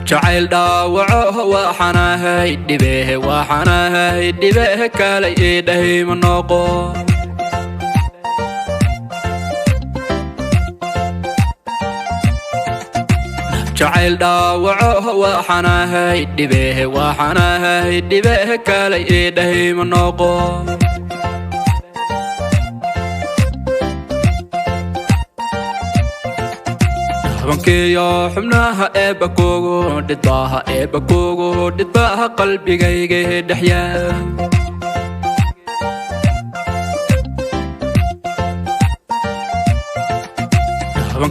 جعل داوعه وحناه دبه وحناه دبه كالي دهي منوقو جعل داوعه وحناه دبه وحناه دبه كالي دهي منوقو يا حمناها إبكوغو ددباها إبكوغو ددباها قلبي جاي دحيا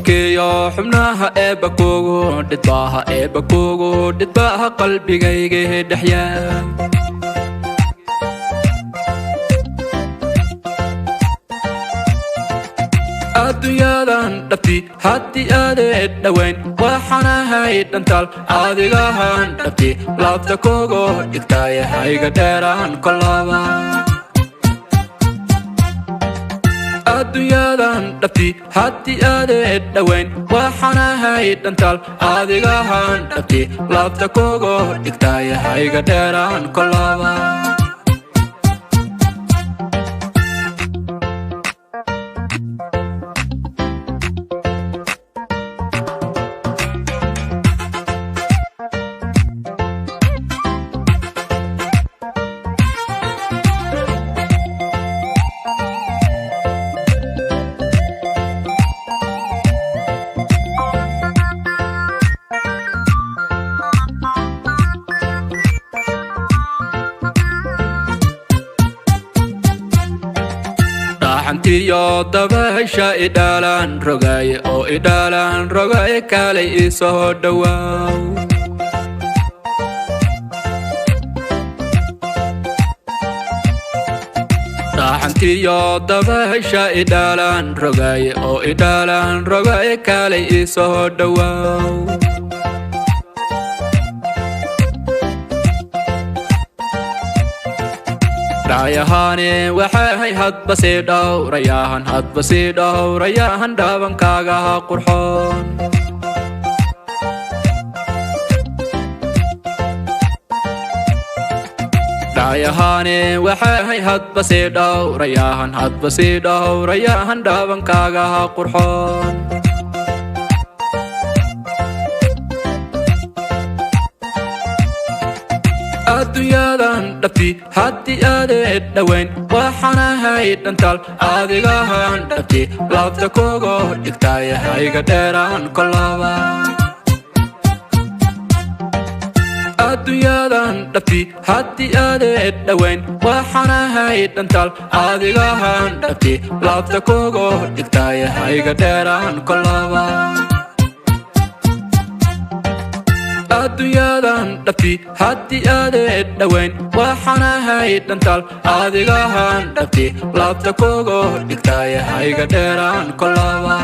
يا حمناها إبكوغو ددباها إبكوغو ددباها قلبي جاي دحيا adduunyadan dhabti haddii aadee dhawayn waxaana hayd dhantaal adigahan dhabti laabta kogo dhigtaaye hayga dheeraan kolaba adduunyadan dhabti haddii aadee dhawayn waxaana hayd dhantaal adigahan dhabti laabta kogo dhigtaaye hayga dheeraan kolaba يا دبهشة إدالان رجاي أو إدالان رجاي كالي إسه دواو راحنتي يا دبهشة إدالان رجاي أو إدالان رجاي كالي إسه دواو رايهاني وحي هاد بسيدو رياهن هاد بسيدو رياهن دابن كاغا قرحون رايهاني وحي هاد بسيدو رياهن هاد بسيدو رياهن دابن كاغا قرحون adduunyadan dhabti haddii aadee dhawayn waxaana hayd dhantaal adigahan dhabti laabta kogo dhigtaaye hayga dheeraan kolaba adduunyadan dhabti haddii aadee dhawayn waxaana hayd dhantaal adigahan dhabti laabta kogo dhigtaaye hayga dheeraan kolaba adduunyadan dhabti haddii aadee dhawayn waxaana hayd dhantaal adigahan dhabti laabta kogo dhigtaaye hayga dheeraan kolaba